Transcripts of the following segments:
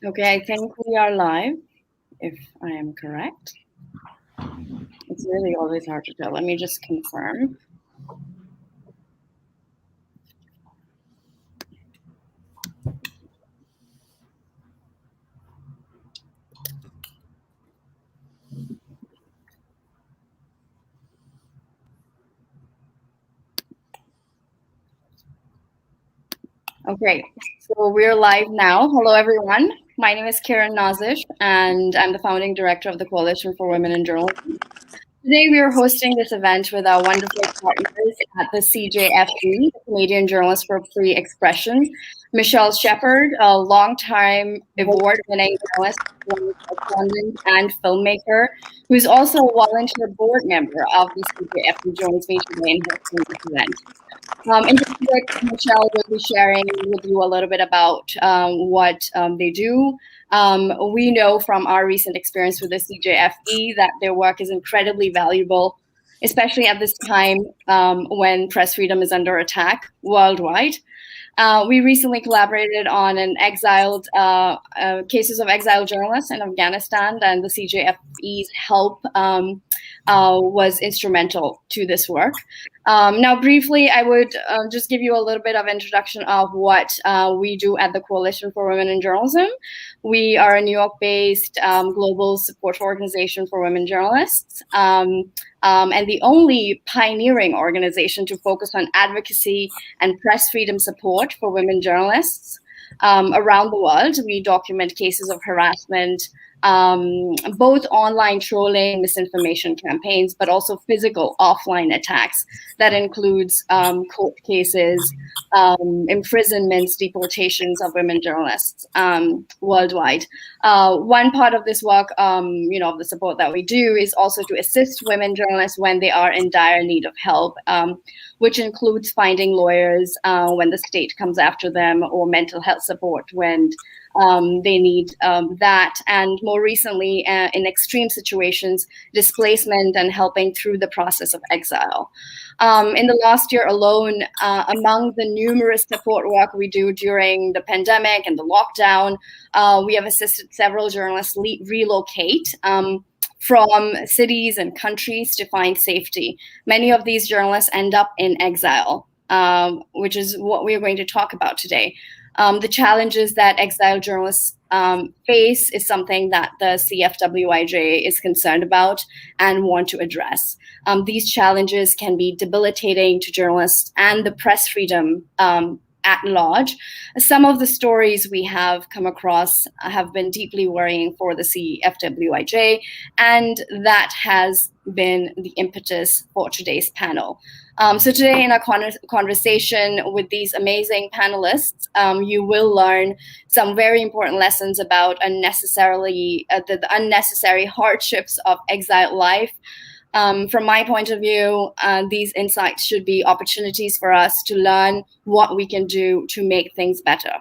Okay, I think we are live, if I am correct. It's really always hard to tell. Let me just confirm. Okay, so we're live now. Hello, everyone. My name is KIRAN NAZISH, and I'm the founding director of the Coalition for Women in Journalism. Today, we are hosting this event with our wonderful partners at the CJFE, the Canadian Journalists for Free Expression, Michelle Shepherd, a longtime award-winning journalist, correspondent, and filmmaker, who is also a volunteer board member of the CJFE, joins me today in hosting this event. In this book, Michelle will be sharing with you a little bit about what they do. We know from our recent experience with the CJFE that their work is incredibly valuable, especially at this time when press freedom is under attack worldwide. We recently collaborated on an cases of exiled journalists in Afghanistan, and the CJFE's help was instrumental to this work. Now, briefly, I would just give you a little bit of introduction of what we do at the Coalition for Women in Journalism. We are a New York-based global support organization for women journalists, and the only pioneering organization to focus on advocacy and press freedom support for women journalists around the world. We document cases of harassment, both online trolling, misinformation campaigns, but also physical offline attacks. That includes court cases, imprisonments, deportations of women journalists worldwide. One part of this work, of the support that we do is also to assist women journalists when they are in dire need of help, which includes finding lawyers when the state comes after them, or mental health support when they need that, and more recently, in extreme situations, displacement and helping through the process of exile. In the last year alone, among the numerous support work we do during the pandemic and the lockdown, we have assisted several journalists relocate from cities and countries to find safety. Many of these journalists end up in exile, which is what we're going to talk about today. The challenges that exiled journalists face is something that the CFWIJ is concerned about and want to address. These challenges can be debilitating to journalists and the press freedom at large. Some of the stories we have come across have been deeply worrying for the CFWIJ, and that has been the impetus for today's panel. So today in our conversation with these amazing panelists, you will learn some very important lessons about the unnecessary hardships of exiled life. From my point of view, these insights should be opportunities for us to learn what we can do to make things better.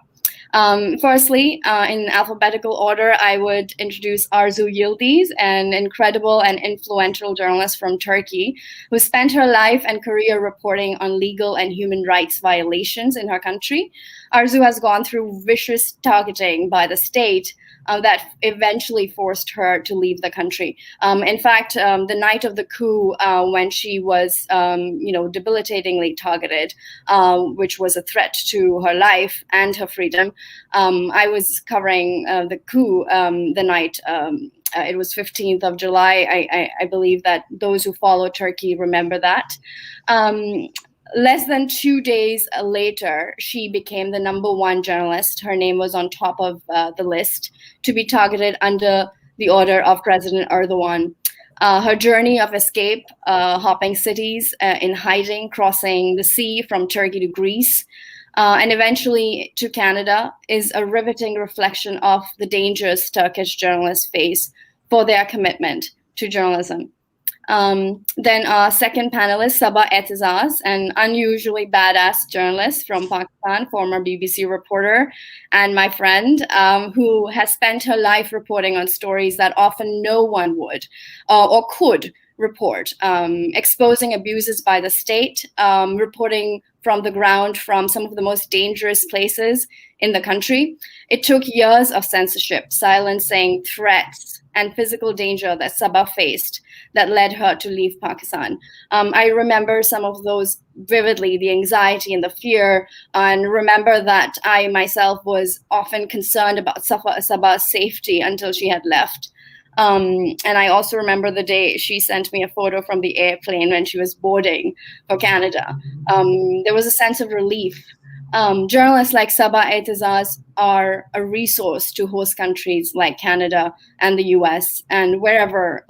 Firstly, in alphabetical order, I would introduce ARZU YILDIZ, an incredible and influential journalist from Turkey who spent her life and career reporting on legal and human rights violations in her country. ARZU has gone through vicious targeting by the state that eventually forced her to leave the country. In fact, the night of the coup, when she was, debilitatingly targeted, which was a threat to her life and her freedom, I was covering the coup the night. It was 15th of July. I believe that those who follow Turkey remember that. Less than 2 days later, she became the #1 journalist. Her name was on top of the list to be targeted under the order of President Erdogan. Her journey of escape, hopping cities in hiding, crossing the sea from Turkey to Greece, and eventually to Canada, is a riveting reflection of the dangers Turkish journalists face for their commitment to journalism. Then our second panelist, SABA EITIZAZ, an unusually badass journalist from Pakistan, former BBC reporter, and my friend, who has spent her life reporting on stories that often no one would or could report, exposing abuses by the state, reporting from the ground from some of the most dangerous places in the country. It took years of censorship, silencing threats and physical danger that SABA faced that led her to leave Pakistan. I remember some of those vividly, the anxiety and the fear, and remember that I myself was often concerned about Saba's safety until she had left. And I also remember the day she sent me a photo from the airplane when she was boarding for Canada. There was a sense of relief. Journalists like SABA EITIZAZ are a resource to host countries like Canada and the US and wherever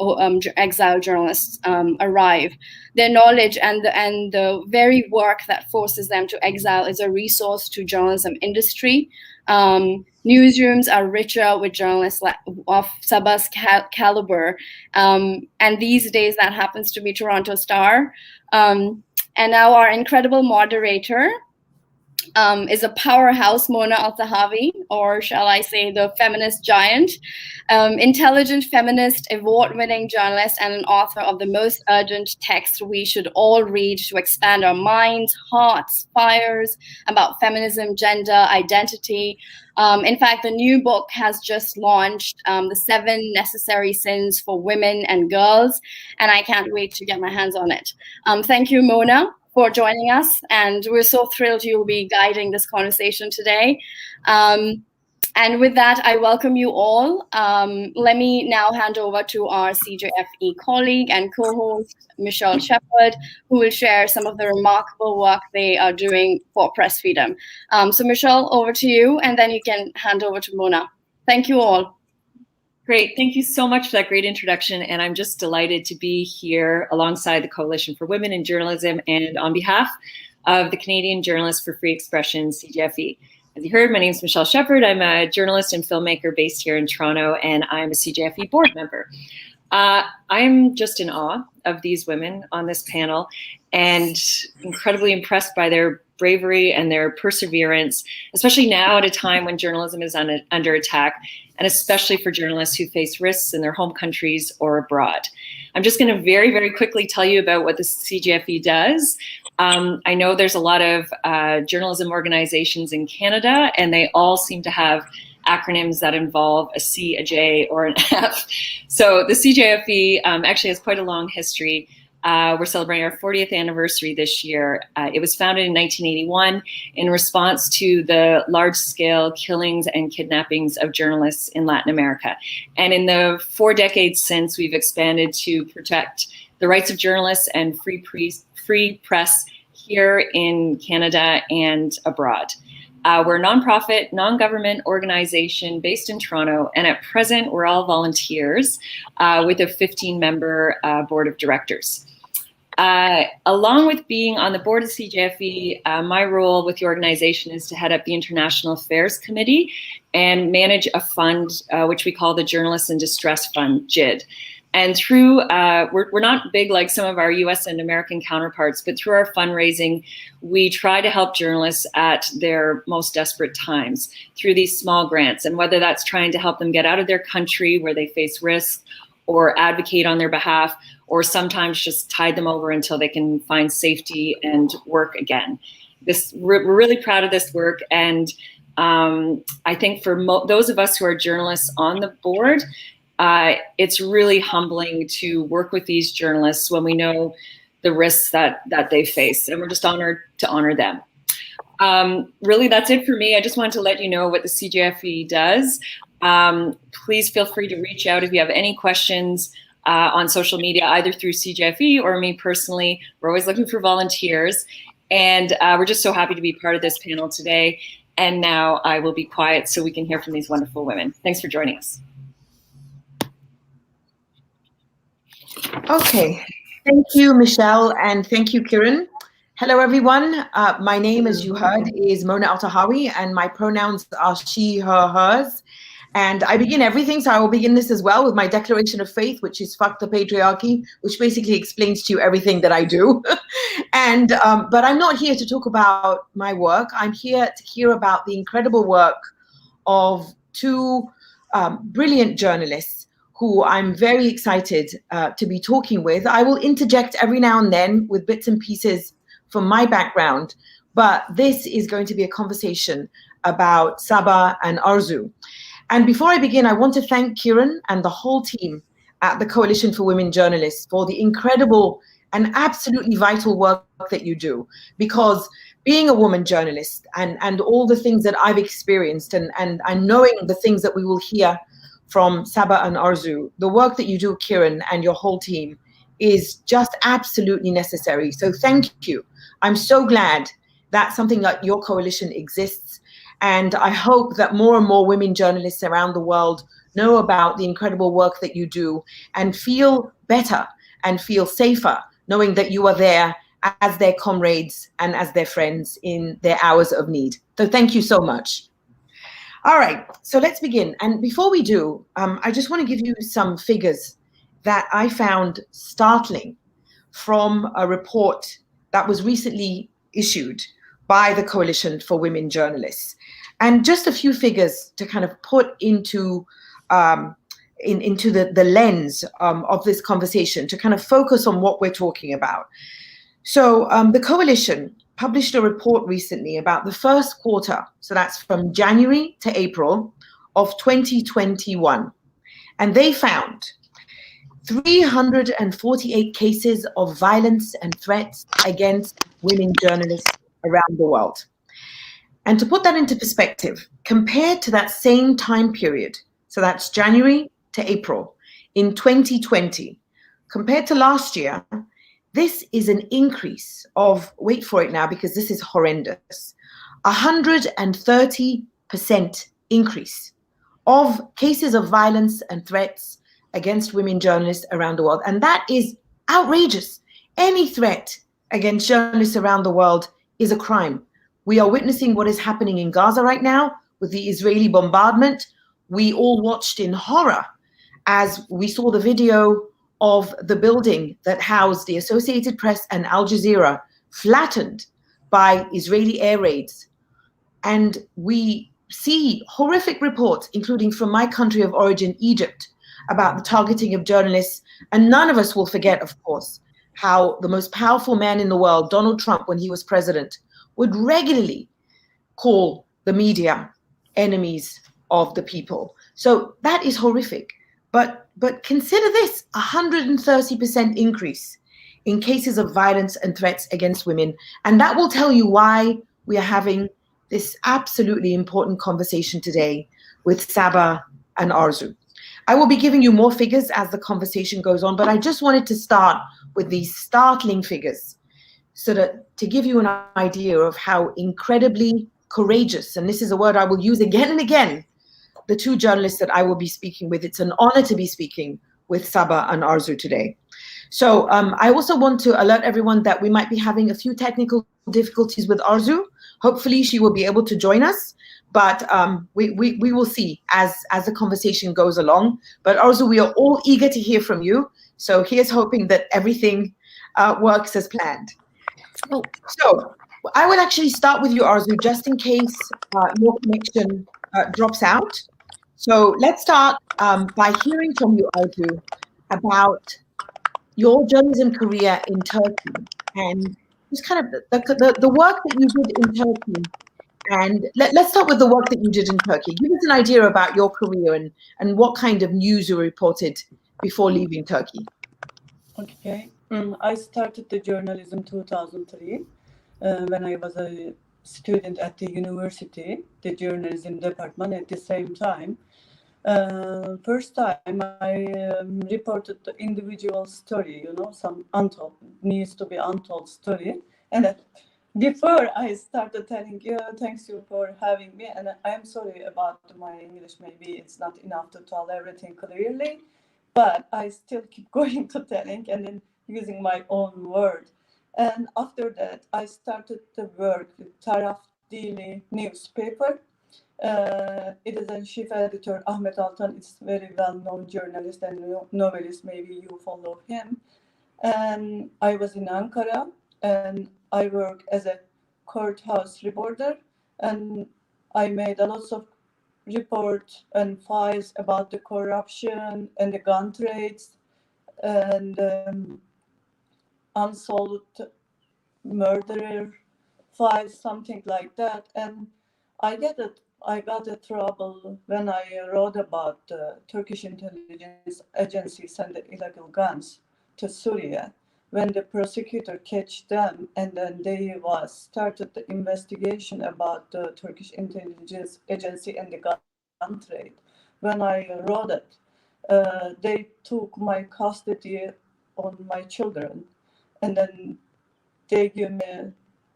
exiled journalists arrive. Their knowledge and the very work that forces them to exile is a resource to journalism industry. Newsrooms are richer with journalists of SABA's caliber. And these days that happens to be Toronto Star. And now our incredible moderator is a powerhouse, MONA ELTAHAWY, or shall I say the feminist giant, intelligent feminist, award-winning journalist, and an author of the most urgent text we should all read to expand our minds, hearts, fires about feminism, gender, identity. In fact, the new book has just launched, The 7 Necessary Sins for Women and Girls, and I can't wait to get my hands on it. Thank you, Mona, for joining us, and we're so thrilled you'll be guiding this conversation today. And with that, I welcome you all. Let me now hand over to our CJFE colleague and co-host, Michelle Shepherd, who will share some of the remarkable work they are doing for press freedom. So Michelle, over to you, and then you can hand over to Mona. Thank you all. Great, thank you so much for that great introduction, and I'm just delighted to be here alongside the Coalition for Women in Journalism and on behalf of the Canadian Journalists for Free Expression, CJFE. As you heard, my name is Michelle Shepherd. I'm a journalist and filmmaker based here in Toronto, and I'm a CJFE board member. I'm just in awe of these women on this panel and incredibly impressed by their bravery and their perseverance, especially now at a time when journalism is under attack, and especially for journalists who face risks in their home countries or abroad. I'm just going to very, very quickly tell you about what the CJFE does. I know there's a lot of journalism organizations in Canada, and they all seem to have acronyms that involve a C, a J, or an F. So the CJFE actually has quite a long history. We're celebrating our 40th anniversary this year. It was founded in 1981 in response to the large-scale killings and kidnappings of journalists in Latin America. And in the 4 decades since, we've expanded to protect the rights of journalists and free press here in Canada and abroad. We're a nonprofit, non-government organization based in Toronto, and at present, we're all volunteers with a 15-member board of directors. Along with being on the board of CJFE, my role with the organization is to head up the International Affairs Committee and manage a fund which we call the Journalists in Distress Fund, JID. And through, we're not big like some of our US and American counterparts, but through our fundraising, we try to help journalists at their most desperate times through these small grants. And whether that's trying to help them get out of their country where they face risk, or advocate on their behalf, or sometimes just tide them over until they can find safety and work again. We're really proud of this work, and I think for those of us who are journalists on the board, it's really humbling to work with these journalists when we know the risks that they face, and we're just honored to honor them. Really, that's it for me. I just wanted to let you know what the CJFE does. Please feel free to reach out if you have any questions on social media, either through CJFE or me personally. We're always looking for volunteers, and we're just so happy to be part of this panel today. And now I will be quiet so we can hear from these wonderful women. Thanks for joining us. Okay, thank you, Michelle, and thank you, Kiran. Hello, everyone. My name, as you heard, is MONA ELTAHAWY, and my pronouns are she, her, hers. And I begin everything, so I will begin this as well with my declaration of faith, which is fuck the patriarchy, which basically explains to you everything that I do. And but I'm not here to talk about my work. I'm here to hear about the incredible work of 2 brilliant journalists who I'm very excited to be talking with. I will interject every now and then with bits and pieces from my background, but this is going to be a conversation about SABA and ARZU. And before I begin, I want to thank Kiran and the whole team at the Coalition for Women Journalists for the incredible and absolutely vital work that you do, because being a woman journalist and all the things that I've experienced and knowing the things that we will hear from SABA and ARZU, the work that you do, Kiran, and your whole team is just absolutely necessary. So thank you. I'm so glad that something like your coalition exists. And I hope that more and more women journalists around the world know about the incredible work that you do and feel better and feel safer knowing that you are there as their comrades and as their friends in their hours of need. So thank you so much. All right, so let's begin. And before we do, I just want to give you some figures that I found startling from a report that was recently issued by the Coalition for Women Journalists. And just a few figures to kind of put into the lens of this conversation, to kind of focus on what we're talking about. So the Coalition published a report recently about the first quarter, so that's from January to April of 2021. And they found 348 cases of violence and threats against women journalists around the world. And to put that into perspective, compared to that same time period, so that's January to April in 2020, compared to last year, this is an increase of, wait for it now because this is horrendous, 130% increase of cases of violence and threats against women journalists around the world. And that is outrageous. Any threat against journalists around the world is a crime. We are witnessing what is happening in Gaza right now with the Israeli bombardment. We all watched in horror as we saw the video of the building that housed the Associated Press and Al Jazeera flattened by Israeli air raids. And we see horrific reports, including from my country of origin, Egypt, about the targeting of journalists. And none of us will forget, of course, how the most powerful man in the world, Donald Trump, when he was president, would regularly call the media enemies of the people. So that is horrific. But consider this, 130% increase in cases of violence and threats against women. And that will tell you why we are having this absolutely important conversation today with SABA and ARZU. I will be giving you more figures as the conversation goes on, but I just wanted to start with these startling figures so that to give you an idea of how incredibly courageous, and this is a word I will use again and again, the two journalists that I will be speaking with. It's an honor to be speaking with SABA and ARZU today. So I also want to alert everyone that we might be having a few technical difficulties with ARZU. Hopefully she will be able to join us, but we will see as the conversation goes along. But ARZU, we are all eager to hear from you. So here's hoping that everything works as planned. So I will actually start with you, ARZU, just in case your connection drops out. So let's start by hearing from you, ARZU, about your journalism career in Turkey and just kind of the work that you did in Turkey. And let's start with the work that you did in Turkey. Give us an idea about your career and what kind of news you reported before leaving Turkey. Okay. I started the journalism 2003 when I was a student at the university, the journalism department at the same time. First time I reported the individual story, some untold, needs to be untold story. And before I started telling you, thanks you for having me. And I'm sorry about my English, maybe it's not enough to tell everything clearly, but I still keep going to telling and then using my own word. And after that, I started to work with Taraf Daily newspaper. It is a chief editor, Ahmet Altan. It's very well-known journalist and novelist. Maybe you follow him. And I was in Ankara, and I work as a courthouse reporter. And I made a lot of report and files about the corruption and the gun trades and unsolved murderer files, something like that. And I got a trouble when I wrote about Turkish intelligence agencies send the illegal guns to Syria. When the prosecutor catch them, and then they started the investigation about the Turkish intelligence agency and the gun trade. When I wrote it, they took my custody on my children, and then they give me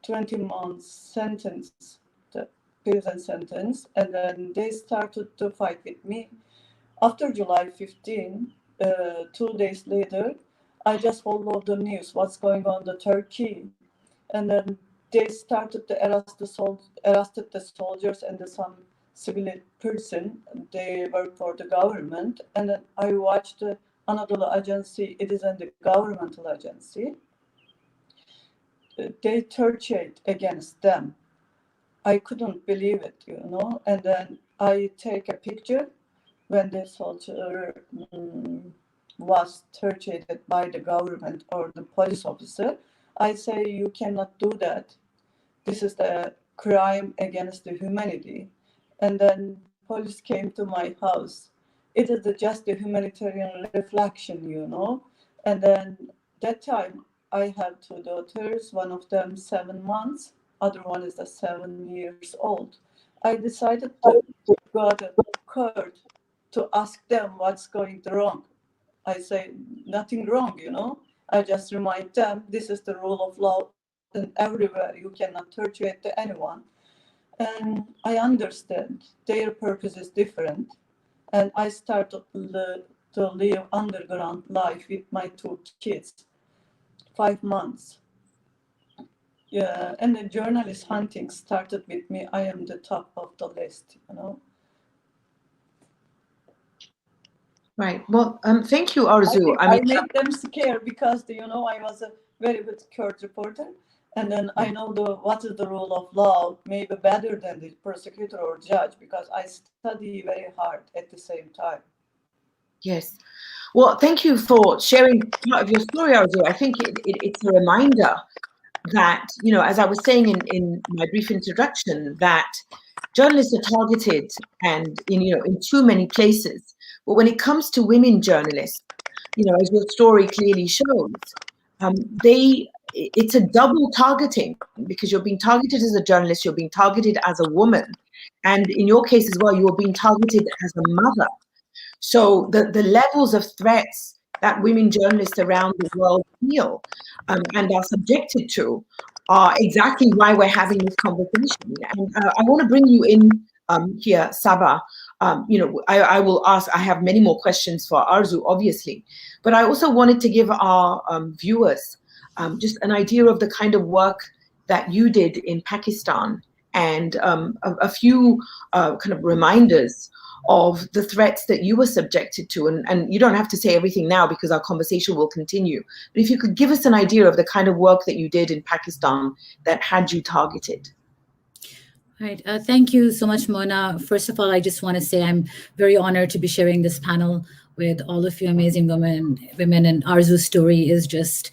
20 months sentence, the prison sentence, and then they started to fight with me. After July 15, 2 days later, I just followed the news, what's going on in Turkey. And then they started to arrested the soldiers and some civilian person. They work for the government. And then I watched the Anadolu Agency, it is a governmental agency. They tortured against them. I couldn't believe it, you know. And then I take a picture when the soldier was tortured by the government or the police officer. I say, you cannot do that. This is the crime against the humanity. And then police came to my house. It is just a humanitarian reflection, you know. And then that time I have 2 daughters, one of them 7 months, other one is 7 years old. I decided to go to court to ask them what's going wrong. I say, nothing wrong, you know. I just remind them, this is the rule of law, and everywhere you cannot torture anyone. And I understand their purpose is different. And I started to live underground life with my 2 kids, 5 months. Yeah, and the journalist hunting started with me. I am the top of the list, you know. Right. Well, thank you, Arzu. I made them scared because, you know, I was a very good court reporter. And then I know what is the rule of law, maybe better than the prosecutor or judge, because I study very hard at the same time. Yes. Well, thank you for sharing part of your story, Arzu. I think it's a reminder that, you know, as I was saying in my brief introduction, that journalists are targeted and in too many places. But when it comes to women journalists, you know, as your story clearly shows, it's a double targeting, because you're being targeted as a journalist, you're being targeted as a woman, and in your case as well, you're being targeted as a mother. So the levels of threats that women journalists around the world feel and are subjected to are exactly why we're having this conversation. And I want to bring you in here, Saba. You know, I will ask, I have many more questions for Arzu, obviously, but I also wanted to give our viewers just an idea of the kind of work that you did in Pakistan, and a few kind of reminders of the threats that you were subjected to. And you don't have to say everything now because our conversation will continue. But if you could give us an idea of the kind of work that you did in Pakistan that had you targeted. Right. Thank you so much, Mona. First of all, I just want to say I'm very honored to be sharing this panel with all of you amazing women, and Arzu's story is just,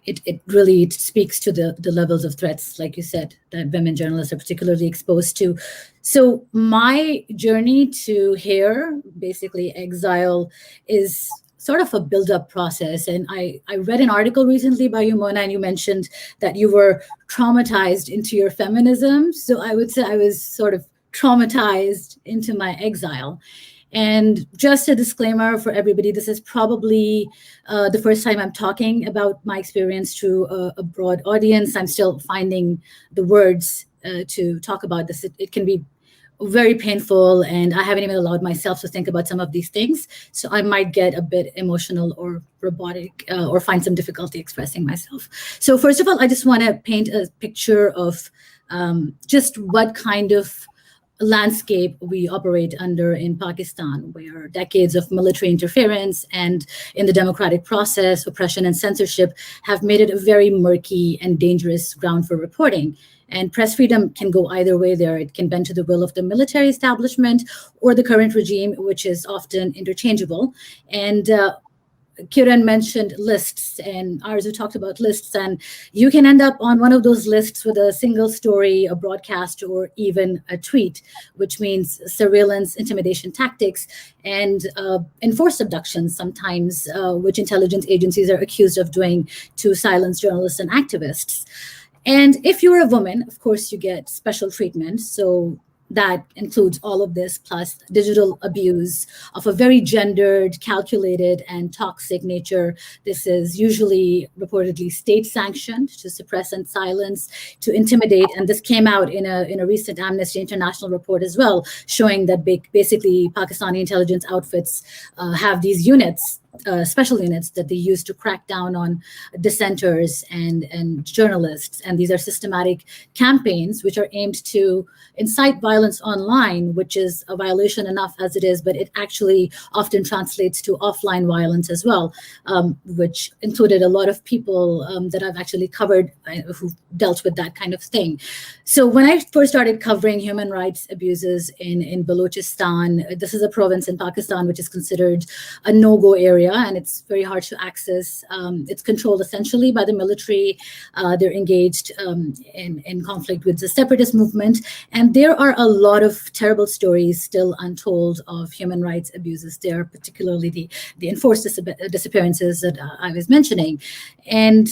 it really speaks to the levels of threats, like you said, that women journalists are particularly exposed to. So my journey to here, basically exile, is sort of a build-up process. And I read an article recently by you, Mona, and you mentioned that you were traumatized into your feminism. So I would say I was sort of traumatized into my exile. And just a disclaimer for everybody, this is probably the first time I'm talking about my experience to a broad audience. I'm still finding the words to talk about this. It can be very painful, and I haven't even allowed myself to think about some of these things. So I might get a bit emotional or robotic or find some difficulty expressing myself. So first of all, I just want to paint a picture of just what kind of landscape we operate under in Pakistan, where decades of military interference and in the democratic process, oppression and censorship have made it a very murky and dangerous ground for reporting. And press freedom can go either way there. It can bend to the will of the military establishment or the current regime, which is often interchangeable. And Kiran mentioned lists, and ARZU talked about lists, and you can end up on one of those lists with a single story, a broadcast, or even a tweet, which means surveillance, intimidation tactics, and enforced abductions sometimes, which intelligence agencies are accused of doing to silence journalists and activists. And if you're a woman, of course, you get special treatment. So that includes all of this, plus digital abuse of a very gendered, calculated, and toxic nature. This is usually reportedly state-sanctioned to suppress and silence, to intimidate. And this came out in a recent Amnesty International report as well, showing that basically Pakistani intelligence outfits have these units, special units that they use to crack down on dissenters and journalists. And these are systematic campaigns which are aimed to incite violence online, which is a violation enough as it is, but it actually often translates to offline violence as well, which included a lot of people that I've actually covered who dealt with that kind of thing. So when I first started covering human rights abuses in Balochistan, this is a province in Pakistan which is considered a no-go area, and it's very hard to access. It's controlled essentially by the military. They're engaged in conflict with the separatist movement. And there are a lot of terrible stories still untold of human rights abuses there, particularly the enforced disappearances that I was mentioning. And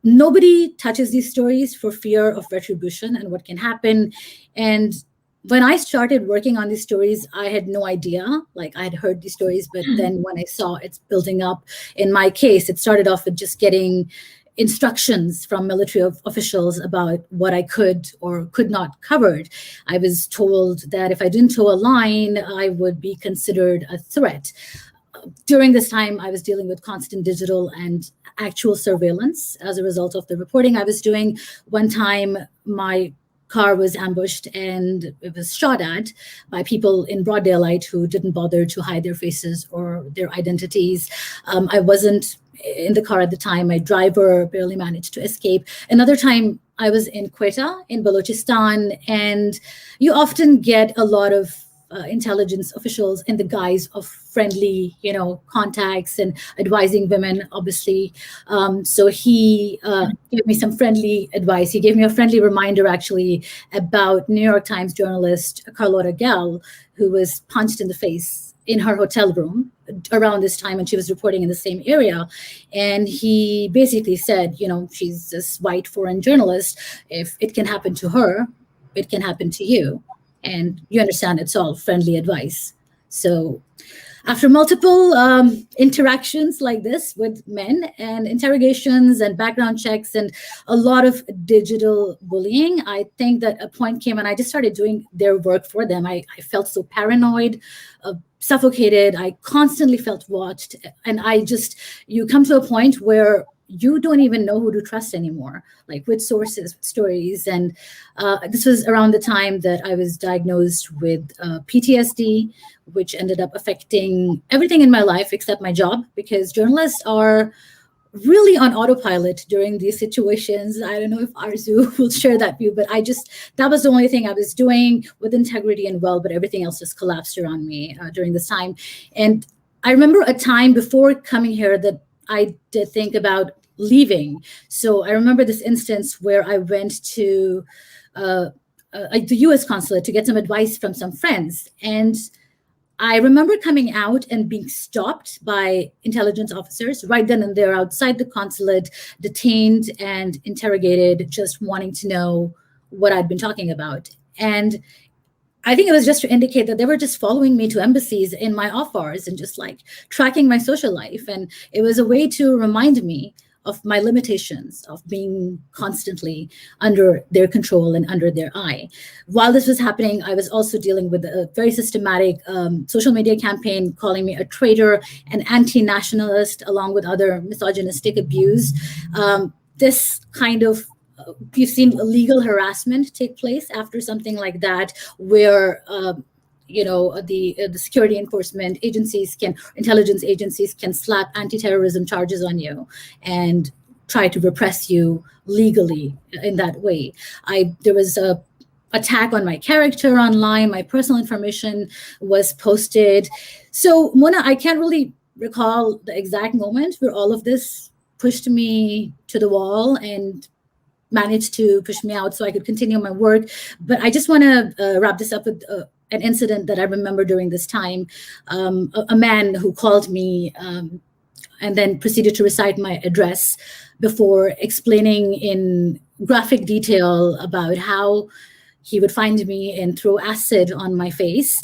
nobody touches these stories for fear of retribution and what can happen. And when I started working on these stories, I had no idea. Like, I had heard these stories, but then when I saw it's building up in my case, it started off with just getting instructions from military officials about what I could or could not cover. I was told that if I didn't toe a line, I would be considered a threat. During this time, I was dealing with constant digital and actual surveillance as a result of the reporting I was doing. One time, my car was ambushed and it was shot at by people in broad daylight who didn't bother to hide their faces or their identities. I wasn't in the car at the time. My driver barely managed to escape. Another time I was in Quetta in Balochistan, and you often get a lot of intelligence officials in the guise of friendly, contacts and advising women, obviously. So he gave me some friendly advice. He gave me a friendly reminder, actually, about New York Times journalist Carlotta Gall, who was punched in the face in her hotel room around this time, and she was reporting in the same area. And he basically said, she's this white foreign journalist. If it can happen to her, it can happen to you. And you understand, it's all friendly advice. So after multiple interactions like this with men and interrogations and background checks and a lot of digital bullying, I think that a point came and I just started doing their work for them. I felt so paranoid, suffocated. I constantly felt watched. And you come to a point where you don't even know who to trust anymore, like with sources, with stories. And this was around the time that I was diagnosed with PTSD, which ended up affecting everything in my life except my job, because journalists are really on autopilot during these situations. I don't know if ARZU will share that view, but that was the only thing I was doing with integrity and well, but everything else just collapsed around me during this time. And I remember a time before coming here that I did think about leaving. So I remember this instance where I went to the US consulate to get some advice from some friends. And I remember coming out and being stopped by intelligence officers right then and there outside the consulate, detained and interrogated, just wanting to know what I'd been talking about. And I think it was just to indicate that they were just following me to embassies in my off hours and just like tracking my social life. And it was a way to remind me of my limitations of being constantly under their control and under their eye. While this was happening, I was also dealing with a very systematic social media campaign calling me a traitor, an anti-nationalist, along with other misogynistic abuse. This kind of we've seen legal harassment take place after something like that, where the security enforcement agencies intelligence agencies can slap anti-terrorism charges on you and try to repress you legally in that way. There was a attack on my character online. My personal information was posted. So Mona, I can't really recall the exact moment where all of this pushed me to the wall and managed to push me out so I could continue my work. But I just want to wrap this up with an incident that I remember during this time. A man who called me and then proceeded to recite my address before explaining in graphic detail about how he would find me and throw acid on my face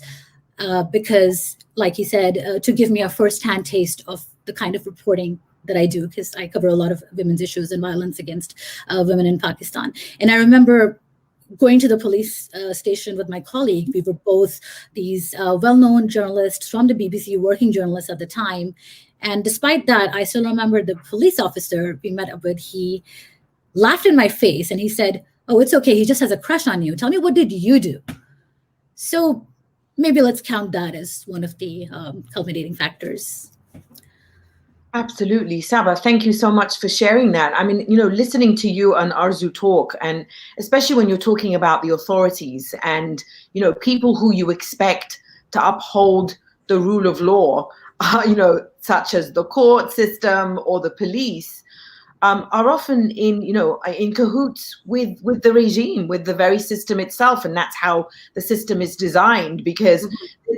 because, like he said, to give me a first-hand taste of the kind of reporting that I do, because I cover a lot of women's issues and violence against women in Pakistan. And I remember going to the police station with my colleague. We were both these well-known journalists from the BBC, working journalists at the time. And despite that, I still remember the police officer we met up with, he laughed in my face and he said, "Oh, it's okay. He just has a crush on you. Tell me, what did you do?" So maybe let's count that as one of the culminating factors. Absolutely. Saba, thank you so much for sharing that. I mean, listening to you and ARZU talk, and especially when you're talking about the authorities and, people who you expect to uphold the rule of law, such as the court system or the police, are often in cahoots with the regime, with the very system itself. And that's how the system is designed, because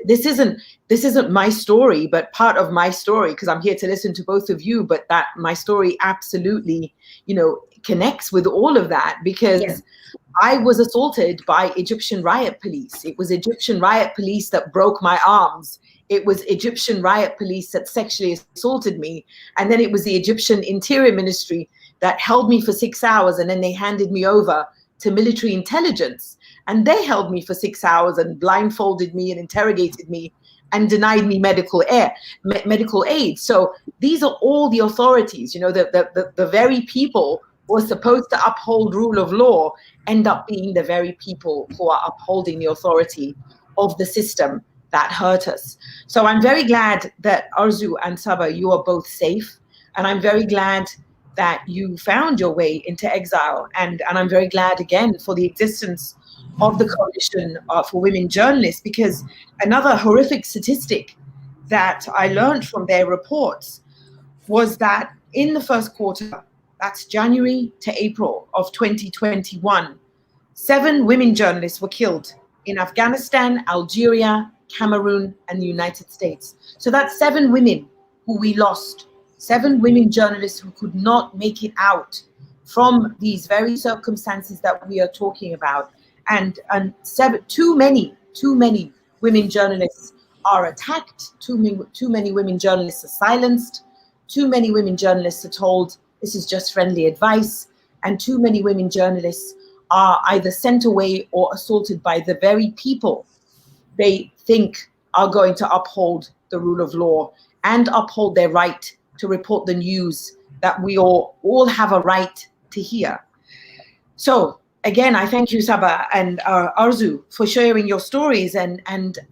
this isn't my story, but part of my story, because I'm here to listen to both of you, but that my story absolutely, connects with all of that, because I was assaulted by Egyptian riot police. It was Egyptian riot police that broke my arms. It was Egyptian riot police that sexually assaulted me. And then it was the Egyptian Interior Ministry that held me for 6 hours, and then they handed me over to military intelligence. And they held me for 6 hours and blindfolded me and interrogated me and denied me medical aid. So these are all the authorities, the very people who are supposed to uphold rule of law end up being the very people who are upholding the authority of the system that hurt us. So I'm very glad that ARZU and Saba, you are both safe. And I'm very glad that you found your way into exile. And I'm very glad again for the existence of the Coalition for Women Journalists, because another horrific statistic that I learned from their reports was that in the first quarter, that's January to April of 2021, 7 women journalists were killed in Afghanistan, Algeria, Cameroon, and the United States. So that's 7 women who we lost, 7 women journalists who could not make it out from these very circumstances that we are talking about. And too many women journalists are attacked, too many women journalists are silenced, too many women journalists are told this is just friendly advice, and too many women journalists are either sent away or assaulted by the very people they think are going to uphold the rule of law and uphold their right to report the news that we all have a right to hear. So again, I thank you, Saba and ARZU, for sharing your stories. And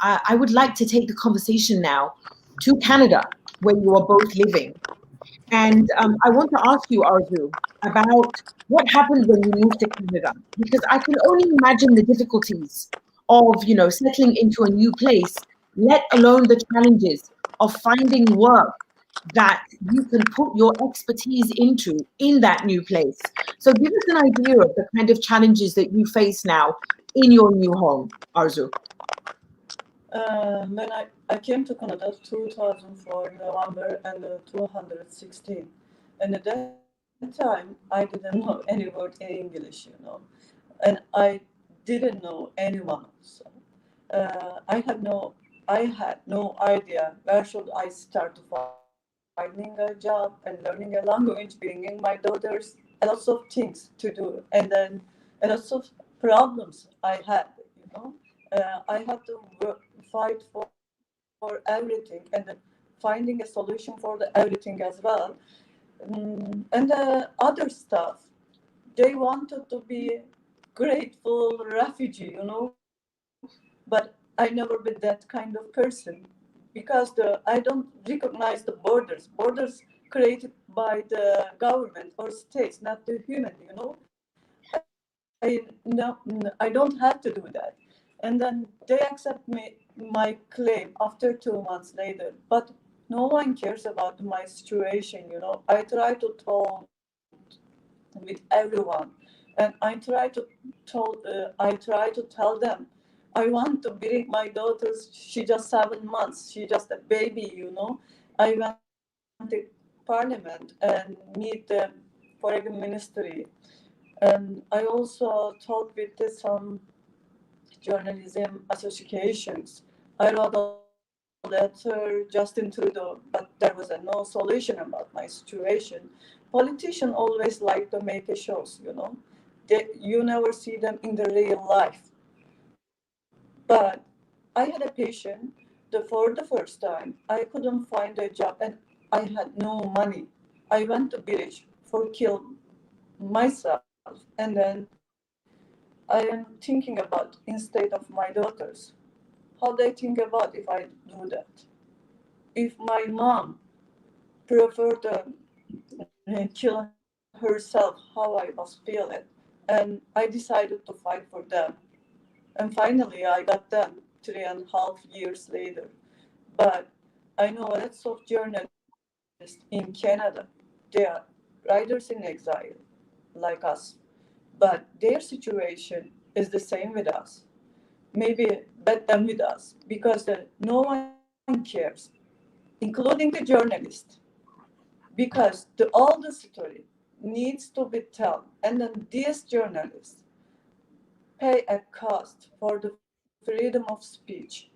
I would like to take the conversation now to Canada, where you are both living. And I want to ask you, ARZU, about what happened when you moved to Canada, because I can only imagine the difficulties of, settling into a new place, let alone the challenges of finding work that you can put your expertise into in that new place. So give us an idea of the kind of challenges that you face now in your new home, ARZU. When I came to Canada 2004 November and 2016, and at that time I didn't know any word in English, and I didn't know anyone. So I had no idea where should I start to finding a job and learning a language, bringing my daughters, a lot of things to do, and then a lot of problems I had. I had to fight for everything, and then finding a solution for everything as well, and the other stuff. they wanted to be grateful refugee, but I never been that kind of person, because I don't recognize the borders. Borders created by the government or states, not the human, I don't have to do that. And then they accept my claim after 2 months later, but no one cares about my situation, I try to talk with everyone, and I try to tell them, I want to bring my daughters. She just 7 months. She just a baby, I went to parliament and meet the foreign ministry. And I also talked with some journalism associations. I wrote a letter Justin Trudeau, but there was no solution about my situation. Politicians always like to make a shows, you never see them in the real life. But I had a patient for the first time. I couldn't find a job and I had no money. I went to village for kill myself, and then I am thinking about instead of my daughters, how they think about if I do that. If my mom preferred to kill herself, how I was feeling, and I decided to fight for them. And finally, I got them 3.5 years later. But I know lots of journalists in Canada. They are writers in exile, like us. But their situation is the same with us. Maybe better than with us, because no one cares, including the journalist. Because all the story needs to be told. And then these journalists pay a cost for the freedom of speech.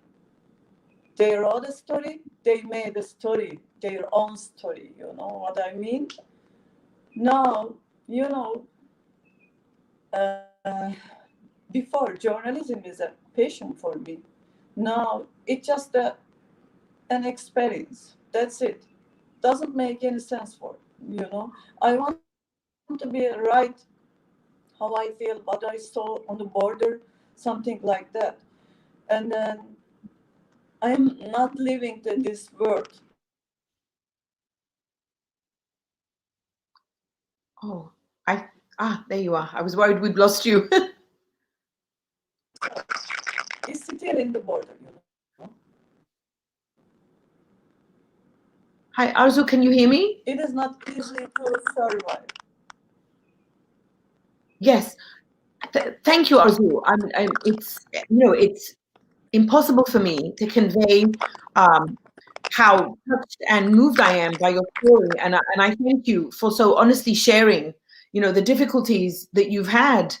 They wrote a story, they made a story, their own story, you know what I mean? Now, before, journalism is a passion for me. Now, it's just an experience. That's it. Doesn't make any sense for, I want to be right how I feel, what I saw on the border, something like that. And then I'm not living in this world. Oh, there you are. I was worried we'd lost you. It's still in the border, Hi, Arzu, can you hear me? It is not easy to survive. Yes. Thank you, Arzu. It's impossible for me to convey how touched and moved I am by your story, and I thank you for so honestly sharing, the difficulties that you've had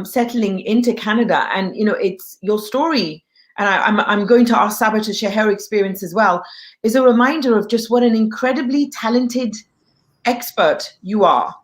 settling into Canada, and it's your story. And I'm going to ask Saba to share her experience as well. Is a reminder of just what an incredibly talented expert you are,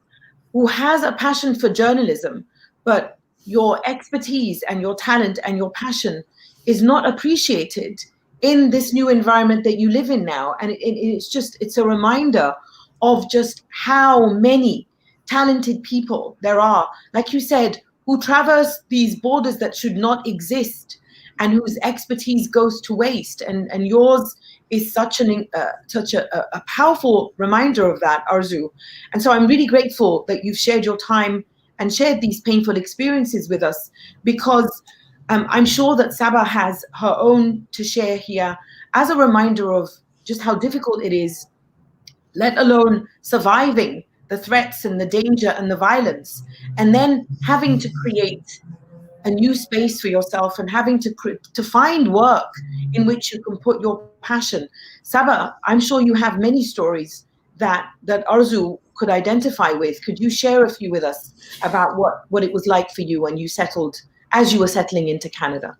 who has a passion for journalism, but your expertise and your talent and your passion is not appreciated in this new environment that you live in now. And it's a reminder of just how many talented people there are, like you said, who traverse these borders that should not exist and whose expertise goes to waste. And yours is such a powerful reminder of that, Arzu. And so I'm really grateful that you've shared your time and shared these painful experiences with us, because I'm sure that Saba has her own to share here as a reminder of just how difficult it is, let alone surviving the threats and the danger and the violence, and then having to create a new space for yourself and having to find work in which you can put your passion. Saba, I'm sure you have many stories that Arzu could identify with. Could you share a few with us about what it was like for you when you settled, as you were settling into Canada?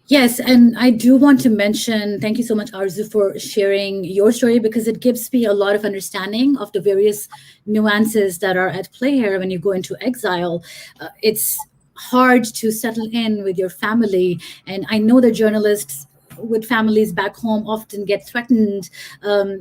Yes, and I do want to mention, thank you so much, Arzu, for sharing your story, because it gives me a lot of understanding of the various nuances that are at play here when you go into exile. It's hard to settle in with your family, and I know that journalists with families back home often get threatened,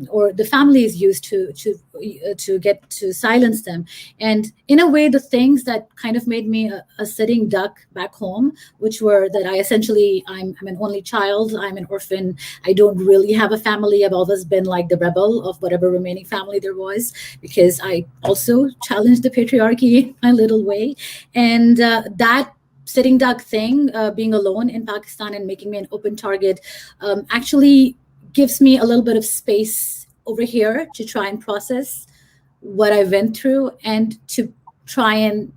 or the family is used to get to silence them. And in a way, the things that kind of made me a sitting duck back home, which were that I'm an only child, I'm an orphan, I don't really have a family. I've always been like the rebel of whatever remaining family there was, because I also challenged the patriarchy in my little way. And that sitting duck thing, being alone in Pakistan and making me an open target, actually gives me a little bit of space over here to try and process what I went through, and to try and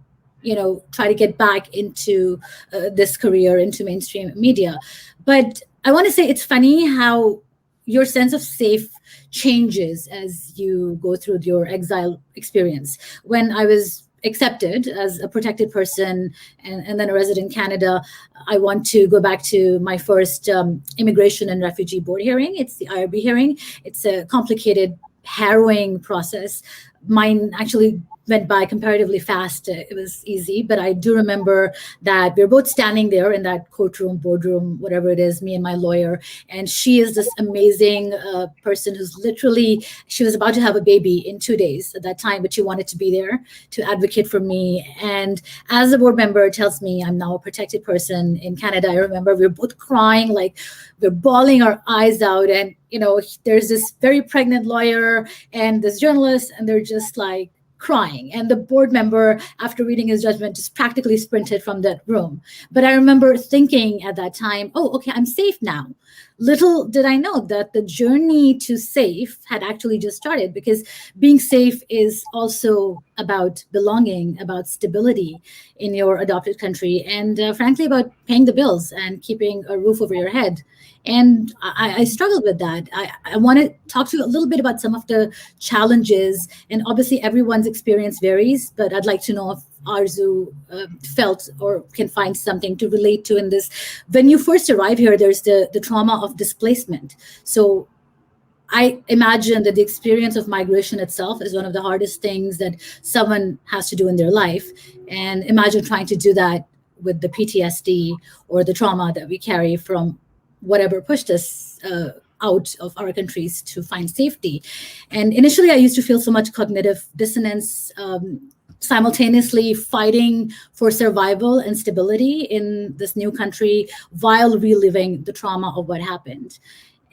try to get back into this career, into mainstream media. But I want to say it's funny how your sense of safe changes as you go through your exile experience. When I was accepted as a protected person and then a resident in Canada, I want to go back to my first Immigration and Refugee Board hearing. It's the IRB hearing. It's a complicated, harrowing process. Mine actually went by comparatively fast. It was easy, but I do remember that we were both standing there in that courtroom, boardroom, whatever it is, me and my lawyer. And she is this amazing person who's literally, she was about to have a baby in 2 days at that time, but she wanted to be there to advocate for me. And as a board member tells me I'm now a protected person in Canada, I remember we were both crying, like we're bawling our eyes out. And, there's this very pregnant lawyer and this journalist, and they're just like, crying. And the board member, after reading his judgment, just practically sprinted from that room. But I remember thinking at that time, oh, okay, I'm safe now. Little did I know that the journey to safe had actually just started, because being safe is also about belonging, about stability in your adopted country, and frankly, about paying the bills and keeping a roof over your head. And I struggled with that. I want to talk to you a little bit about some of the challenges, and obviously everyone's experience varies, but I'd like to know if ARZU felt or can find something to relate to in this. When you first arrive here, there's the trauma of displacement. So I imagine that the experience of migration itself is one of the hardest things that someone has to do in their life. And imagine trying to do that with the PTSD or the trauma that we carry from whatever pushed us out of our countries to find safety. And initially, I used to feel so much cognitive dissonance, simultaneously fighting for survival and stability in this new country while reliving the trauma of what happened.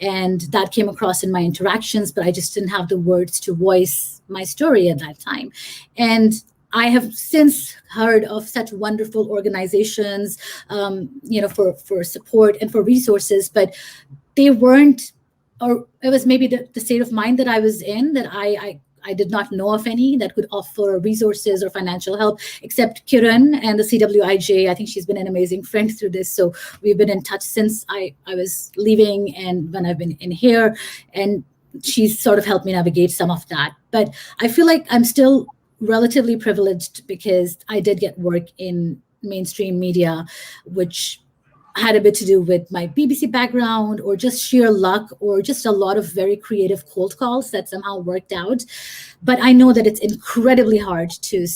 And that came across in my interactions, but I just didn't have the words to voice my story at that time. And I have since heard of such wonderful organizations, for support and for resources, but they weren't, or it was maybe the state of mind that I was in, that I did not know of any that could offer resources or financial help, except Kiran and the CFWIJ. I think she's been an amazing friend through this. So we've been in touch since I was leaving and when I've been in here, and she's sort of helped me navigate some of that. But I feel like I'm still relatively privileged because I did get work in mainstream media, which had a bit to do with my BBC background or just sheer luck or just a lot of very creative cold calls that somehow worked out. But I know that it's incredibly hard to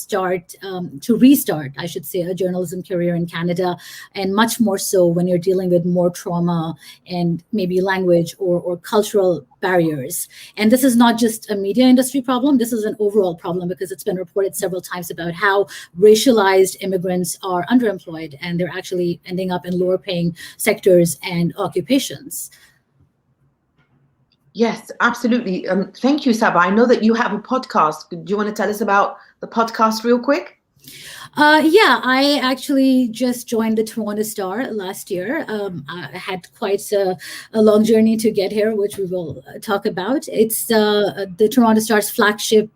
restart, I should say, a journalism career in Canada, and much more so when you're dealing with more trauma and maybe language or cultural barriers. And this is not just a media industry problem. This is an overall problem because it's been reported several times about how racialized immigrants are underemployed and they're actually ending up in lower paying sectors and occupations. Yes, absolutely. Thank you, Saba. I know that you have a podcast. Do you want to tell us about the podcast real quick? Yeah, I actually just joined the Toronto Star last year. I had quite a long journey to get here, which we will talk about. It's the Toronto Star's flagship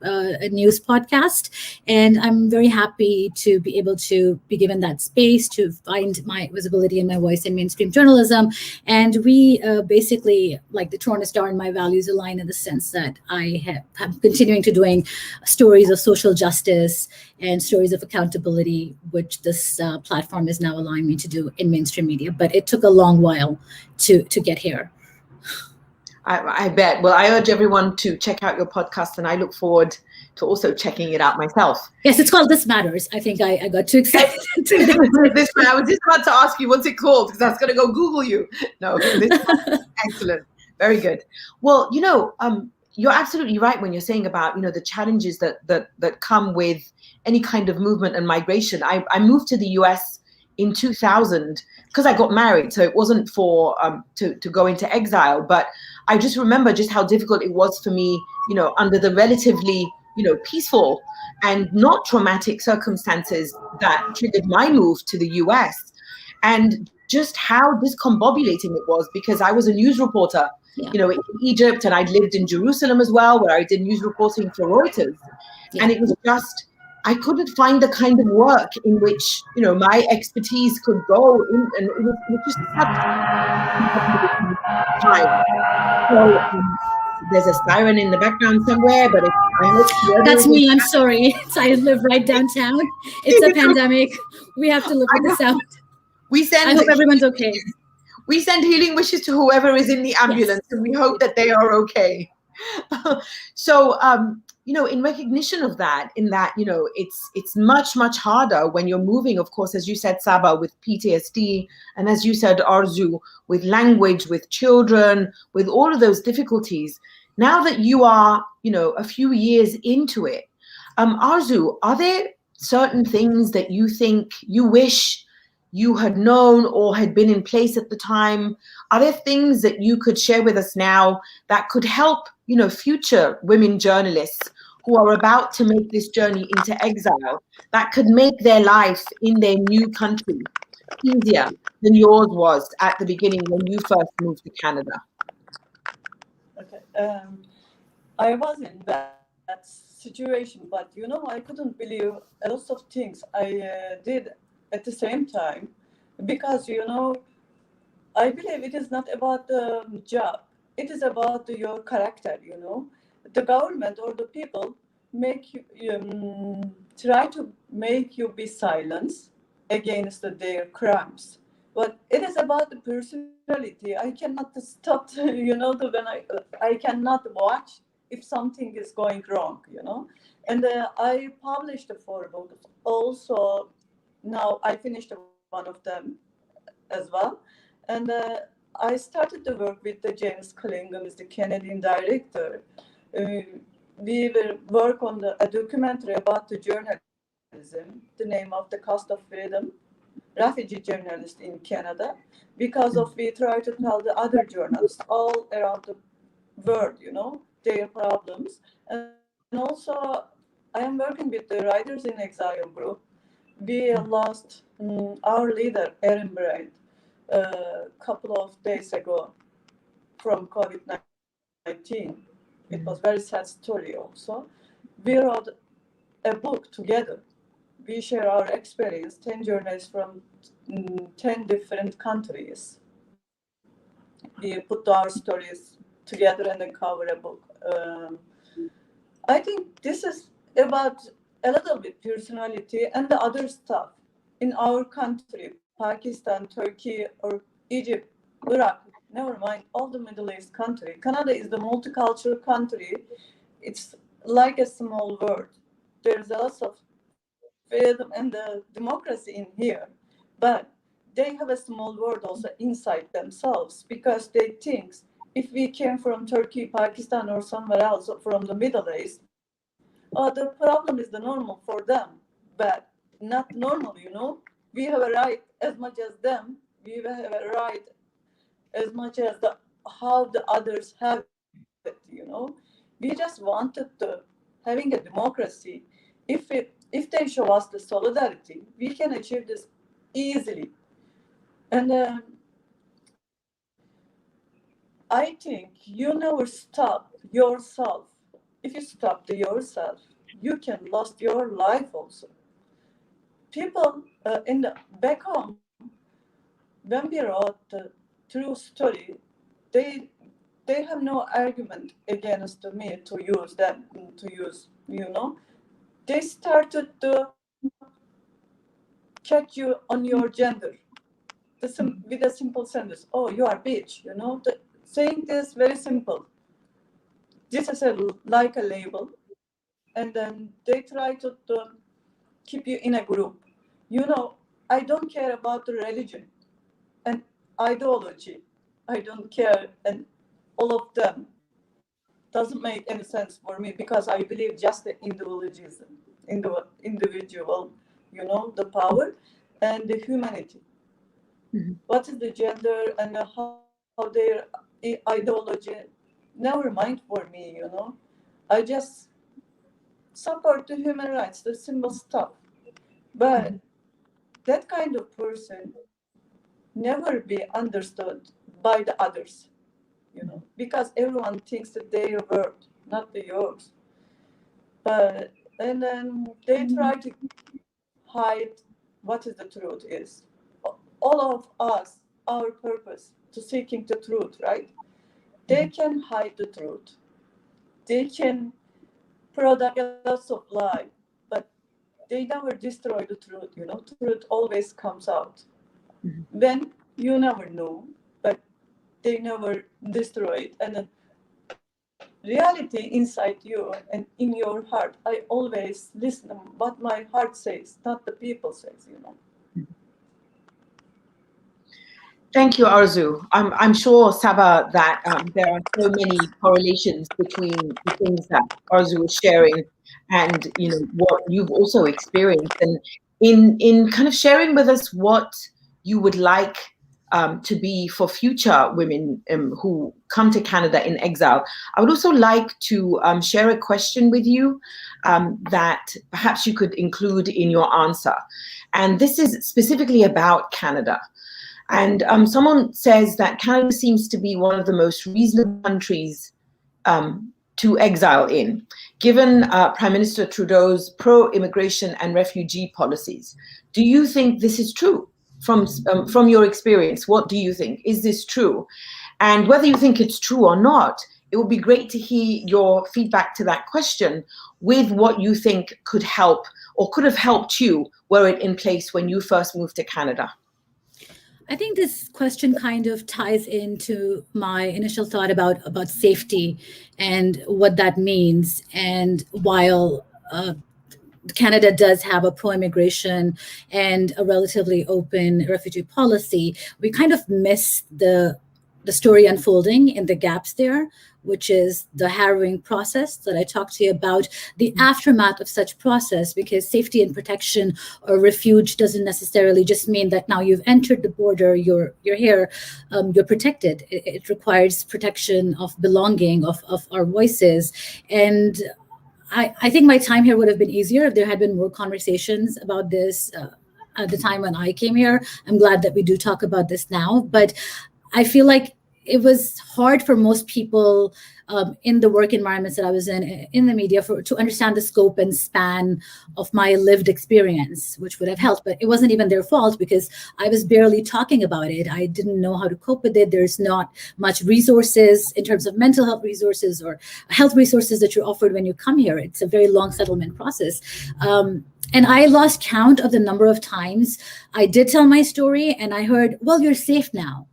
news podcast, and I'm very happy to be able to be given that space to find my visibility and my voice in mainstream journalism. And we basically, like the Toronto Star and my values align in the sense that I have continuing to doing stories of social justice and stories of accountability, which this platform is now allowing me to do in mainstream media. But it took a long while to get here. I bet. Well, I urge everyone to check out your podcast, and I look forward to also checking it out myself. Yes, it's called This Matters. I think I got too excited. I was just about to ask you, what's it called? Because I was going to go Google you. No, excellent. Very good. Well, you're absolutely right when you're saying about, the challenges that come with any kind of movement and migration. I moved to the US in 2000 because I got married. So it wasn't for to go into exile. But I just remember just how difficult it was for me, under the relatively, peaceful and not traumatic circumstances that triggered my move to the US. And just how discombobulating it was, because I was a news reporter, in Egypt, and I'd lived in Jerusalem as well, where I did news reporting for Reuters. Yeah. And it was just, I couldn't find the kind of work in which, my expertise could go in, and it was just such time. So, there's a siren in the background somewhere, but that's me. I'm sorry. I live right downtown. It's a pandemic. We have to live with this out. I hope everyone's okay. We send healing wishes to whoever is in the ambulance, and we hope that they are okay. So, in recognition of that, it's much, much harder when you're moving, of course, as you said, Saba, with PTSD, and as you said, Arzu, with language, with children, with all of those difficulties. Now that you are, a few years into it, Arzu, are there certain things that you think you wish you had known or had been in place at the time? Are there things that you could share with us now that could help, future women journalists who are about to make this journey into exile, that could make their life in their new country easier than yours was at the beginning when you first moved to Canada? Okay. I was in that situation, but I couldn't believe a lot of things I did at the same time, because I believe it is not about the job, it is about your character. The government or the people make you try to make you be silenced against their crimes, but it is about the personality. I cannot stop when I cannot watch if something is going wrong. And I published 4 books also. Now I finished one of them as well, and I started to work with the James Clingham, is the Canadian director. We will work on a documentary about the journalism, the name of the Cost of Freedom, refugee journalists in Canada, because we try to tell the other journalists all around the world, their problems. And also I am working with the Writers in Exile group. We lost our leader, Erin Bright, a couple of days ago from COVID-19. It was a very sad story also. We wrote a book together. We share our experience, 10 journalists from 10 different countries. We put our stories together and then cover a book. I think this is about a little bit personality and the other stuff in our country, Pakistan, Turkey, or Egypt, Iraq, never mind, all the Middle East country. Canada is the multicultural country. It's like a small world. There's a lot of freedom and democracy in here, but they have a small world also inside themselves, because they think if we came from Turkey, Pakistan, or somewhere else from the Middle East, the problem is the normal for them, but not normal, We have a right as much as them. We have a right as much as how the others have it, We just wanted having a democracy. If they show us the solidarity, we can achieve this easily. And I think you never stop yourself. If you stop yourself, you can lose your life also. People back home, when we wrote the true story, they have no argument against me to use them, They started to check you on your gender with a simple sentence. Oh, you are bitch, saying this very simple. This is like a label. and then they try to keep you in a group. You know, I don't care about the religion and ideology. I don't care, and all of them doesn't make any sense for me, because I believe just the individualism, individual, you know, the power and the humanity. Mm-hmm. What is the gender and how their ideology? Never mind for me, you know. I just support the human rights, the simple stuff. But that kind of person never be understood by the others, you know, because everyone thinks that their word, not the yours. But and then they try to hide what is the truth is. All of us, our purpose to seeking the truth, right? They can hide the truth. They can product lots of lie, but they never destroy the truth, you know. Truth always comes out. When you never know, but they never destroy it. And then reality inside you and in your heart, I always listen what my heart says, not the people says, you know. Thank you, Arzu. I'm sure, Saba, that there are so many correlations between the things that Arzu is sharing and, you know, what you've also experienced. And in kind of sharing with us what you would like to be for future women who come to Canada in exile, I would also like to share a question with you that perhaps you could include in your answer. And this is specifically about Canada. And someone says that Canada seems to be one of the most reasonable countries to exile in, given Prime Minister Trudeau's pro-immigration and refugee policies. Do you think this is true? From your experience, what do you think? Is this true? And whether you think it's true or not, it would be great to hear your feedback to that question with what you think could help or could have helped you were it in place when you first moved to Canada. I think this question kind of ties into my initial thought about safety and what that means. And while Canada does have a pro-immigration and a relatively open refugee policy, we kind of miss the story unfolding in the gaps there, which is the harrowing process that I talked to you about, the aftermath of such process, because safety and protection or refuge doesn't necessarily just mean that now you've entered the border, you're here, you're protected. It requires protection of belonging, of our voices. And I think my time here would have been easier if there had been more conversations about this at the time when I came here. I'm glad that we do talk about this now, but I feel like it was hard for most people in the work environments that I was in the media, to understand the scope and span of my lived experience, which would have helped. But it wasn't even their fault, because I was barely talking about it. I didn't know how to cope with it. There's not much resources in terms of mental health resources or health resources that you're offered when you come here. It's a very long settlement process. And I lost count of the number of times I did tell my story and I heard, well, you're safe now.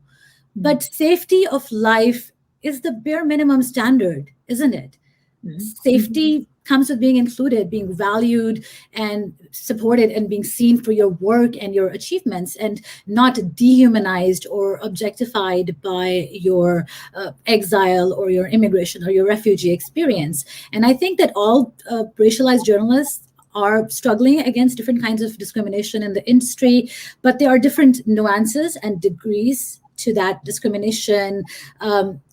But safety of life is the bare minimum standard, isn't it? Mm-hmm. Safety comes with being included, being valued and supported, and being seen for your work and your achievements, and not dehumanized or objectified by your exile or your immigration or your refugee experience. And I think that all racialized journalists are struggling against different kinds of discrimination in the industry, but there are different nuances and degrees to that discrimination,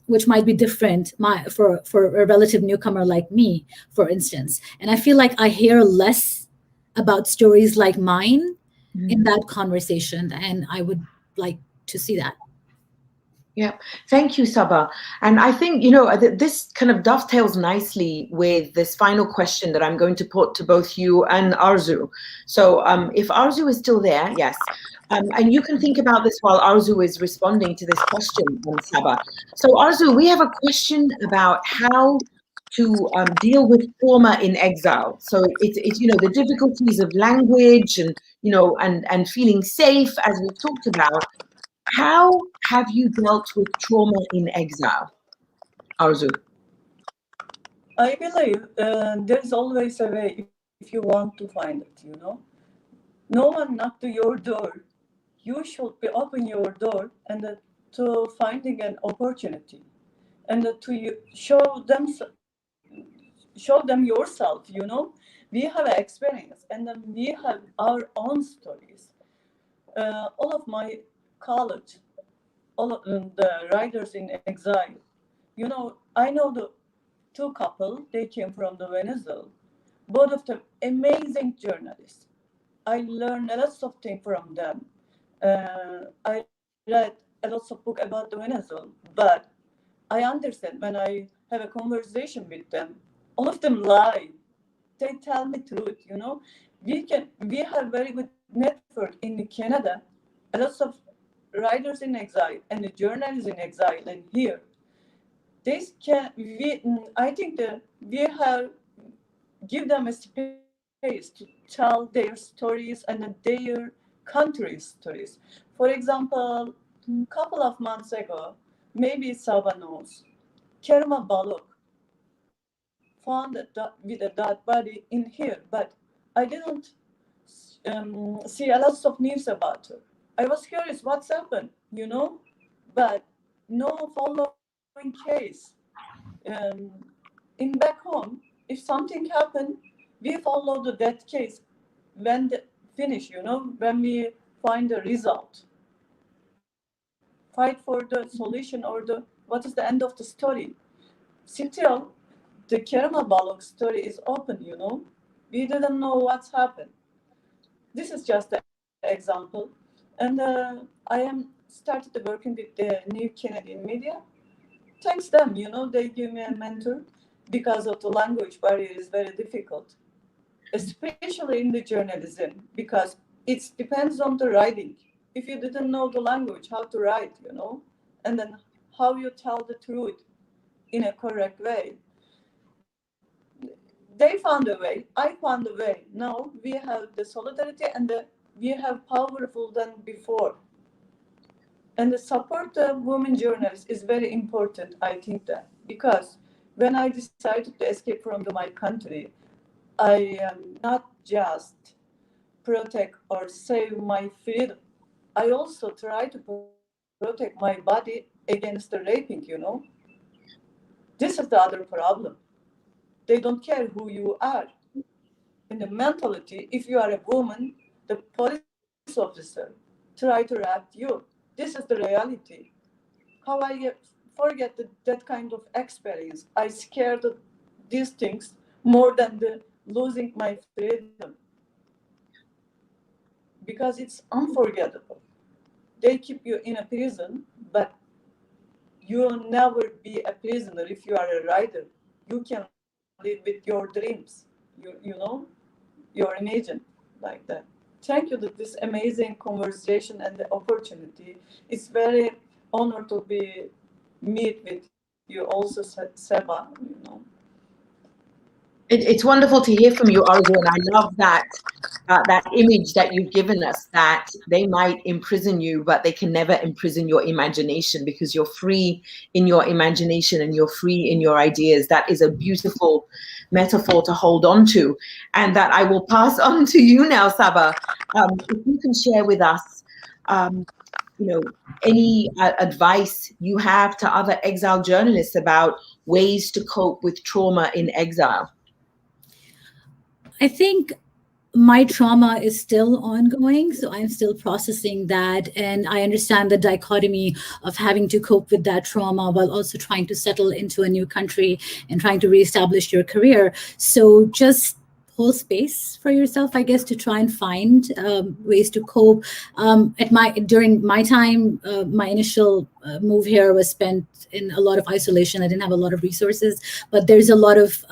which might be different for a relative newcomer like me, for instance. And I feel like I hear less about stories like mine in that conversation, and I would like to see that. Yeah, thank you, Saba. And I think, this kind of dovetails nicely with this final question that I'm going to put to both you and Arzu. So if Arzu is still there, yes. And you can think about this while Arzu is responding to this question, Saba. So Arzu, we have a question about how to deal with trauma in exile. So it's the difficulties of language and, and feeling safe, as we've talked about. How have you dealt with trauma in exile, Arzu? I believe there's always a way if you want to find it, you know. No one knocked to your door. You should be open your door and to finding an opportunity and to show them yourself, you know. We have an experience and then we have our own stories. All of my college, all of the writers in exile, you know, I know the two couple, they came from the Venezuela. Both of them amazing journalists. I learned a lot of things from them. I read a lot of books about the Venezuela, but I understand when I have a conversation with them, all of them lie. They tell me truth, you know. We have very good network in Canada, a lot of writers in exile and the journalists in exile and here. I think that we have give them a space to tell their stories and their country's stories. For example, a couple of months ago, maybe Saba knows, Kerma Balok found with a dead body in here, but I didn't see a lot of news about her. I was curious what's happened, you know, but no following case. Um, in back home, if something happened, we follow the that case when the finish, you know, when we find the result. Fight for the solution or what is the end of the story. Still, the Kerma Balog story is open, you know. We didn't know what's happened. This is just an example. And I am started working with the New Canadian Media. Thanks them, you know, they give me a mentor because of the language barrier is very difficult, especially in the journalism, because it depends on the writing. If you didn't know the language, how to write, you know, and then how you tell the truth in a correct way. They found a way, I found a way. Now we have the solidarity and we have powerful than before. And the support of women journalists is very important, I think that, because when I decided to escape from my country, I not just protect or save my freedom. I also try to protect my body against the raping, you know. This is the other problem. They don't care who you are. In the mentality, if you are a woman, the police officer try to rape you. This is the reality. How I forget that kind of experience. I scared of these things more than losing my freedom. Because it's unforgettable. They keep you in a prison, but you'll never be a prisoner if you are a writer. You can live with your dreams, you know, your imagine like that. Thank you for this amazing conversation and the opportunity. It's very honored to be meet with you also, Seba, you know. It's wonderful to hear from you, Arzu, and I love that that image that you've given us, that they might imprison you, but they can never imprison your imagination because you're free in your imagination and you're free in your ideas. That is a beautiful metaphor to hold on to, and that I will pass on to you now, Saba. If you can share with us, you know, any advice you have to other exile journalists about ways to cope with trauma in exile. I think my trauma is still ongoing, so I'm still processing that. And I understand the dichotomy of having to cope with that trauma while also trying to settle into a new country and trying to reestablish your career. So just hold space for yourself, I guess, to try and find ways to cope. During my time, my initial move here was spent in a lot of isolation. I didn't have a lot of resources, but there's a lot of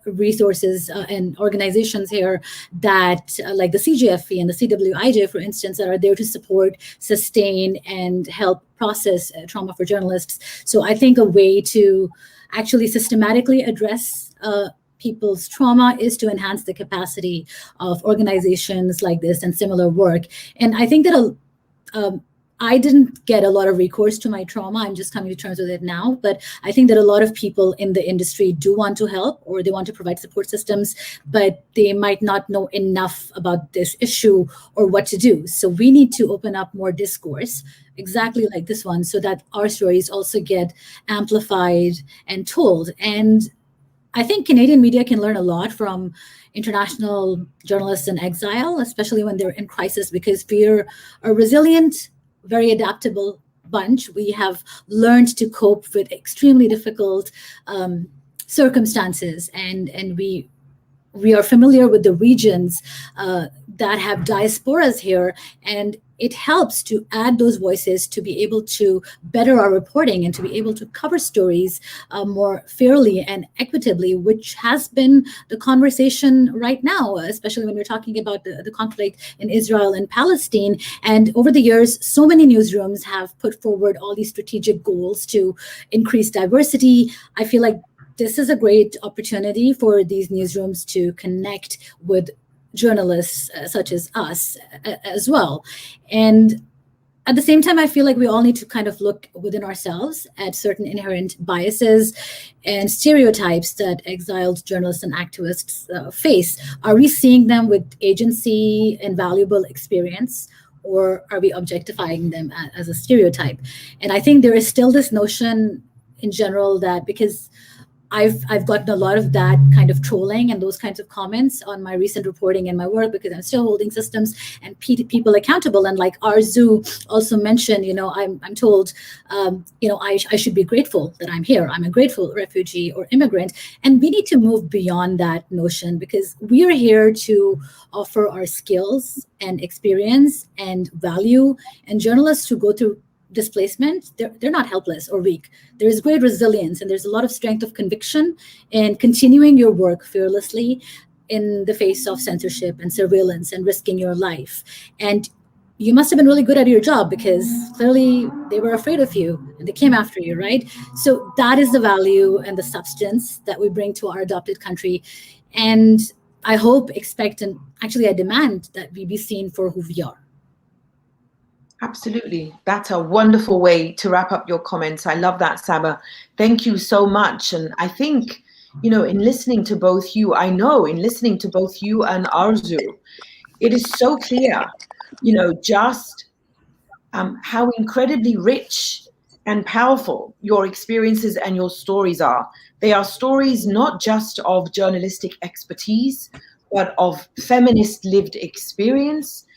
resources and organizations here that like the CJFE and the CWIJ, for instance, that are there to support, sustain, and help process trauma for journalists. So I think a way to actually systematically address people's trauma is to enhance the capacity of organizations like this and similar work. And I think that I didn't get a lot of recourse to my trauma. I'm just coming to terms with it now. But I think that a lot of people in the industry do want to help, or they want to provide support systems, but they might not know enough about this issue or what to do. So we need to open up more discourse, exactly like this one, so that our stories also get amplified and told. And I think Canadian media can learn a lot from international journalists in exile, especially when they're in crisis, because we're a resilient, very adaptable bunch. We have learned to cope with extremely difficult circumstances, and we are familiar with the regions that have diasporas here, and it helps to add those voices to be able to better our reporting and to be able to cover stories more fairly and equitably, which has been the conversation right now, especially when we're talking about the conflict in Israel and Palestine. And over the years, so many newsrooms have put forward all these strategic goals to increase diversity. I feel like this is a great opportunity for these newsrooms to connect with journalists such as us as well. And at the same time, I feel like we all need to kind of look within ourselves at certain inherent biases and stereotypes that exiled journalists and activists face. Are we seeing them with agency and valuable experience, or are we objectifying them as a stereotype? And I think there is still this notion in general that, because I've gotten a lot of that kind of trolling and those kinds of comments on my recent reporting and my work, because I'm still holding systems and people accountable. And like ARZU also mentioned, I'm told, I should be grateful that I'm here. I'm a grateful refugee or immigrant. And we need to move beyond that notion, because we are here to offer our skills and experience and value. And journalists who go through displacement, they're not helpless or weak. There is great resilience, and there's a lot of strength of conviction in continuing your work fearlessly in the face of censorship and surveillance and risking your life. And you must have been really good at your job, because clearly they were afraid of you and they came after you, right? So that is the value and the substance that we bring to our adopted country. And I hope, expect, and actually I demand that we be seen for who we are. Absolutely. That's a wonderful way to wrap up your comments. I love that, Saba. Thank you so much. And I think, in listening to both you, and ARZU, it is so clear, just how incredibly rich and powerful your experiences and your stories are. They are stories not just of journalistic expertise, but of feminist lived experience.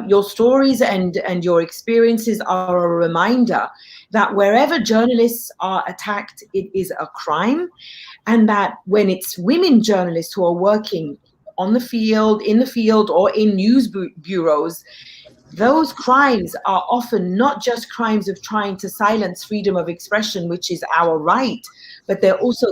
Your stories and your experiences are a reminder that wherever journalists are attacked, it is a crime, and that when it's women journalists who are working in the field, or in news bureaus, those crimes are often not just crimes of trying to silence freedom of expression, which is our right, but they're also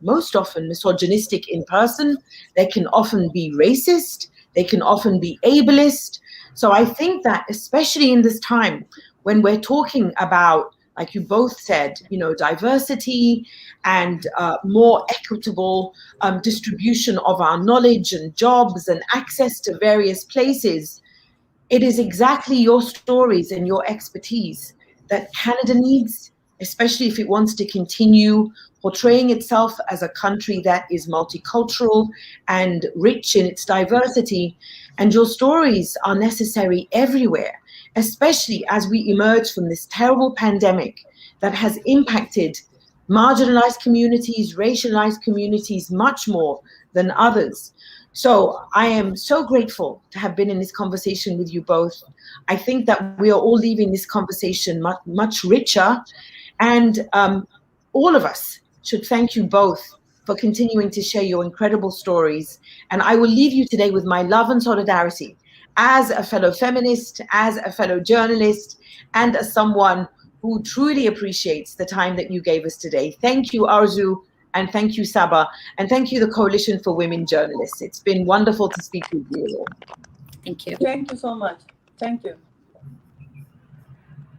most often misogynistic in person. They can often be racist. They can often be ableist. So I think that, especially in this time when we're talking about, like you both said, diversity and more equitable distribution of our knowledge and jobs and access to various places, it is exactly your stories and your expertise that Canada needs, especially if it wants to continue portraying itself as a country that is multicultural and rich in its diversity. And your stories are necessary everywhere, especially as we emerge from this terrible pandemic that has impacted marginalized communities, racialized communities much more than others. So I am so grateful to have been in this conversation with you both. I think that we are all leaving this conversation much, much richer, and all of us should thank you both for continuing to share your incredible stories. And I will leave you today with my love and solidarity as a fellow feminist, as a fellow journalist, and as someone who truly appreciates the time that you gave us today. Thank you, ARZU, and thank you, Saba, and thank you, the Coalition for Women Journalists. It's been wonderful to speak with you all. Thank you. Thank you so much. Thank you.